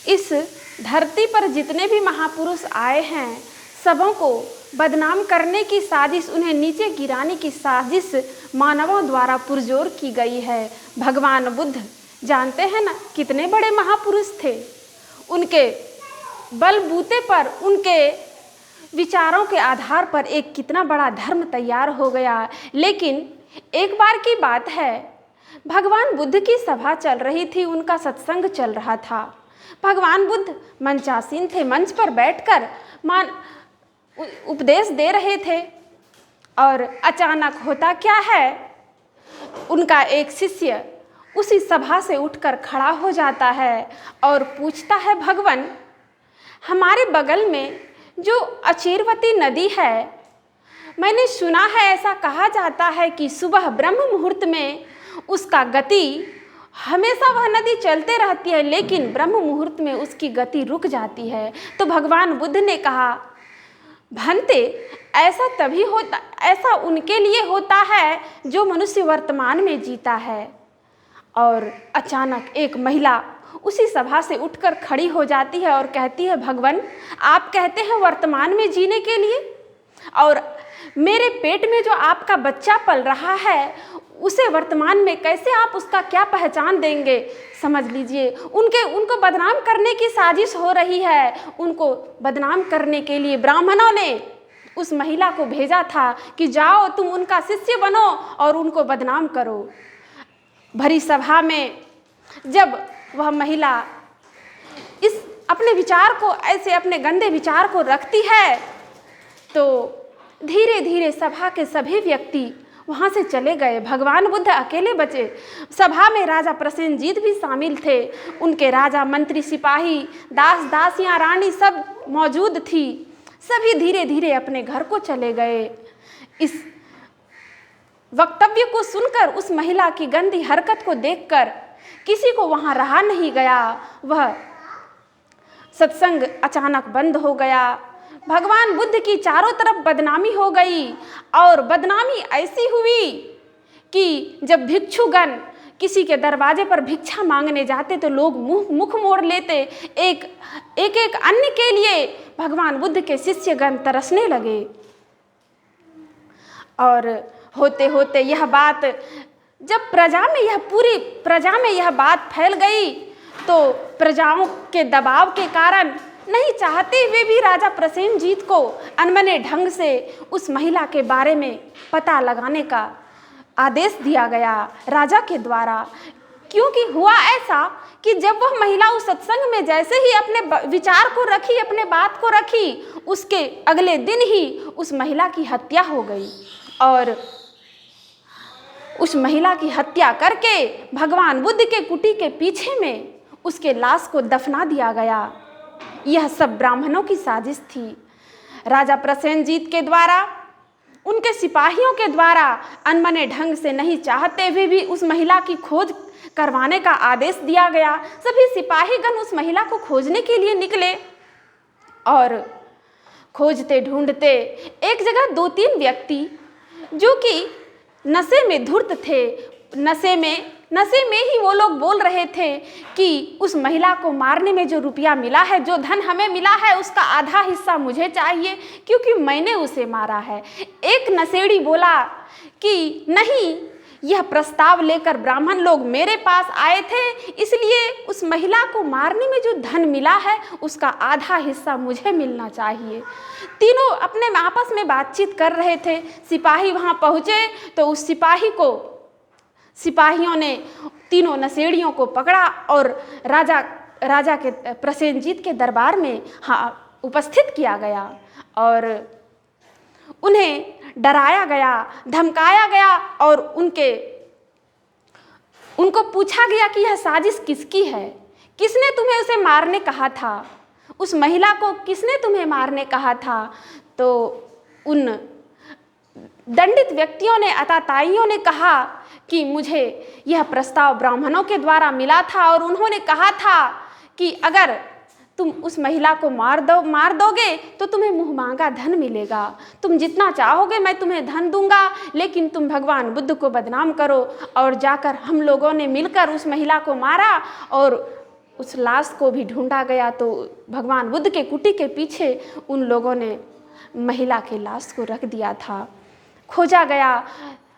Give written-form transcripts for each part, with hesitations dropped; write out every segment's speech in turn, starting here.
इस धरती पर जितने भी महापुरुष आए हैं, सबों को बदनाम करने की साजिश, उन्हें नीचे गिराने की साजिश मानवों द्वारा पुरजोर की गई है। भगवान बुद्ध जानते हैं ना कितने बड़े महापुरुष थे। उनके बलबूते पर, उनके विचारों के आधार पर एक कितना बड़ा धर्म तैयार हो गया। लेकिन एक बार की बात है, भगवान बुद्ध की सभा चल रही थी, उनका सत्संग चल रहा था। भगवान बुद्ध मंचासीन थे, मंच पर बैठकर उपदेश दे रहे थे। और अचानक होता क्या है, उनका एक शिष्य उसी सभा से उठकर खड़ा हो जाता है और पूछता है, भगवान, हमारे बगल में जो अचीरवती नदी है, मैंने सुना है, ऐसा कहा जाता है कि सुबह ब्रह्म मुहूर्त में उसका गति, हमेशा वह नदी चलते रहती है, लेकिन ब्रह्म मुहूर्त में उसकी गति रुक जाती है। तो भगवान बुद्ध ने कहा, भंते, ऐसा तभी होता, ऐसा उनके लिए होता है जो मनुष्य वर्तमान में जीता है। और अचानक एक महिला उसी सभा से उठकर खड़ी हो जाती है और कहती है, भगवान, आप कहते हैं वर्तमान में जीने के लिए, और मेरे पेट में जो आपका बच्चा पल रहा है, उसे वर्तमान में कैसे आप उसका क्या पहचान देंगे? समझ लीजिए, उनको बदनाम करने की साजिश हो रही है। उनको बदनाम करने के लिए ब्राह्मणों ने उस महिला को भेजा था कि जाओ तुम उनका शिष्य बनो और उनको बदनाम करो। भरी सभा में जब वह महिला इस अपने विचार को, ऐसे अपने गंदे विचार को रखती है, तो धीरे धीरे सभा के सभी व्यक्ति वहाँ से चले गए। भगवान बुद्ध अकेले बचे। सभा में राजा प्रसेनजीत भी शामिल थे। उनके राजा, मंत्री, सिपाही, दास दासियाँ, रानी सब मौजूद थी। सभी धीरे धीरे अपने घर को चले गए। इस वक्तव्य को सुनकर, उस महिला की गंदी हरकत को देखकर किसी को वहाँ रहा नहीं गया। वह सत्संग अचानक बंद हो गया। भगवान बुद्ध की चारों तरफ बदनामी हो गई, और बदनामी ऐसी हुई कि जब भिक्षुगण किसी के दरवाजे पर भिक्षा मांगने जाते तो लोग मुख मोड़ लेते। एक अन्न के लिए भगवान बुद्ध के शिष्यगण तरसने लगे। और होते होते यह बात जब पूरी प्रजा में यह बात फैल गई, तो प्रजाओं के दबाव के कारण, नहीं चाहते हुए भी, राजा प्रसेनजीत को अनमने ढंग से उस महिला के बारे में पता लगाने का आदेश दिया गया राजा के द्वारा। क्योंकि हुआ ऐसा कि जब वह महिला उस सत्संग में जैसे ही अपने विचार को रखी, अपने बात को रखी, उसके अगले दिन ही उस महिला की हत्या हो गई। और उस महिला की हत्या करके भगवान बुद्ध के कुटी के पीछे में उसके लाश को दफना दिया गया। यह सब ब्राह्मणों की साजिश थी। राजा प्रसेनजीत के द्वारा, उनके सिपाहियों के द्वारा अनमने ढंग से, नहीं चाहते हुए भी उस महिला की खोज करवाने का आदेश दिया गया। सभी सिपाहीगण उस महिला को खोजने के लिए निकले, और खोजते ढूंढते एक जगह 2-3 व्यक्ति जो कि नशे में धुर्त थे, नशे में ही वो लोग बोल रहे थे कि उस महिला को मारने में जो रुपया मिला है, जो धन हमें मिला है, उसका आधा हिस्सा मुझे चाहिए, क्योंकि मैंने उसे मारा है। एक नशेड़ी बोला कि नहीं, यह प्रस्ताव लेकर ब्राह्मण लोग मेरे पास आए थे, इसलिए उस महिला को मारने में जो धन मिला है, उसका आधा हिस्सा मुझे मिलना चाहिए। तीनों अपने आपस में बातचीत कर रहे थे। सिपाही वहाँ पहुँचे तो उस सिपाहियों ने तीनों नशेड़ियों को पकड़ा और राजा के प्रसेनजीत के दरबार में उपस्थित किया गया, और उन्हें डराया गया, धमकाया गया, और उनको पूछा गया कि यह साजिश किसकी है, किसने तुम्हें उसे मारने कहा था, उस महिला को किसने तुम्हें मारने कहा था। तो उन दंडित व्यक्तियों ने, आताताइयों ने कहा कि मुझे यह प्रस्ताव ब्राह्मणों के द्वारा मिला था, और उन्होंने कहा था कि अगर तुम उस महिला को मार दोगे तो तुम्हें मुँह मांगा धन मिलेगा, तुम जितना चाहोगे मैं तुम्हें धन दूंगा, लेकिन तुम भगवान बुद्ध को बदनाम करो। और जाकर हम लोगों ने मिलकर उस महिला को मारा, और उस लाश को भी ढूंढा गया तो भगवान बुद्ध के कुटी के पीछे उन लोगों ने महिला के लाश को रख दिया था। खोजा गया।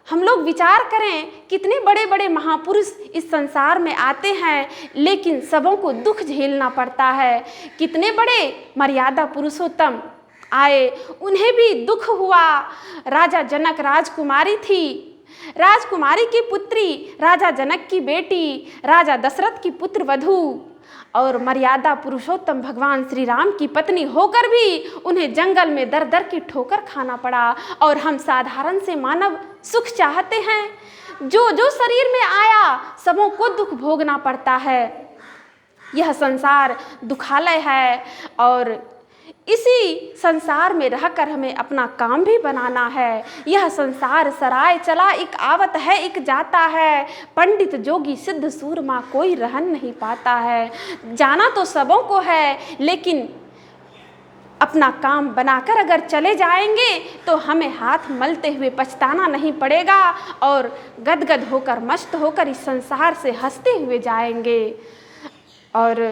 हम लोग विचार करें, कितने बड़े बड़े महापुरुष इस संसार में आते हैं, लेकिन सबों को दुख झेलना पड़ता है। कितने बड़े मर्यादा पुरुषोत्तम आए, उन्हें भी दुख हुआ। राजा जनक राजकुमारी थी, राजकुमारी की पुत्री, राजा जनक की बेटी, राजा दशरथ की पुत्र वधू, और मर्यादा पुरुषोत्तम भगवान श्री राम की पत्नी होकर भी उन्हें जंगल में दर दर की ठोकर खाना पड़ा। और हम साधारण से मानव सुख चाहते हैं, जो जो शरीर में आया सबों को दुख भोगना पड़ता है। यह संसार दुखालय है और इसी संसार में रहकर हमें अपना काम भी बनाना है। यह संसार सराय चला, एक आवत है एक जाता है। पंडित जोगी सिद्ध सूरमा कोई रहन नहीं पाता है। जाना तो सबों को है, लेकिन अपना काम बनाकर अगर चले जाएंगे तो हमें हाथ मलते हुए पछताना नहीं पड़ेगा और गदगद होकर मस्त होकर इस संसार से हंसते हुए जाएंगे। और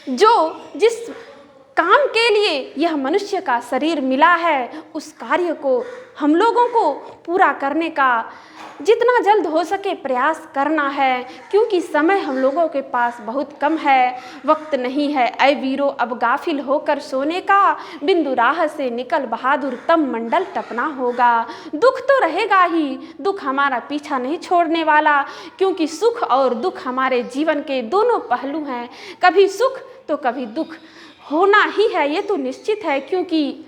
जो जिस काम के लिए यह मनुष्य का शरीर मिला है, उस कार्य को हम लोगों को पूरा करने का जितना जल्द हो सके प्रयास करना है, क्योंकि समय हम लोगों के पास बहुत कम है, वक्त नहीं है। ऐ वीरो अब गाफिल होकर सोने का, बिंदु राह से निकल बहादुर तब मंडल टपना होगा। दुख तो रहेगा ही, दुख हमारा पीछा नहीं छोड़ने वाला, क्योंकि सुख और दुख हमारे जीवन के दोनों पहलू हैं। कभी सुख तो कभी दुख होना ही है, ये तो निश्चित है, क्योंकि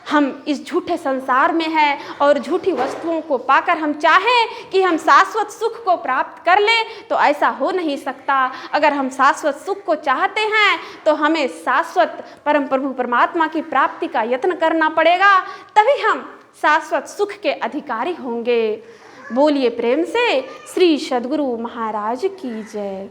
हम इस झूठे संसार में हैं और झूठी वस्तुओं को पाकर हम चाहें कि हम शाश्वत सुख को प्राप्त कर लें तो ऐसा हो नहीं सकता। अगर हम शाश्वत सुख को चाहते हैं तो हमें शाश्वत परम प्रभु परमात्मा की प्राप्ति का यत्न करना पड़ेगा, तभी हम शाश्वत सुख के अधिकारी होंगे। बोलिए प्रेम से श्री सद्गुरु महाराज की जय।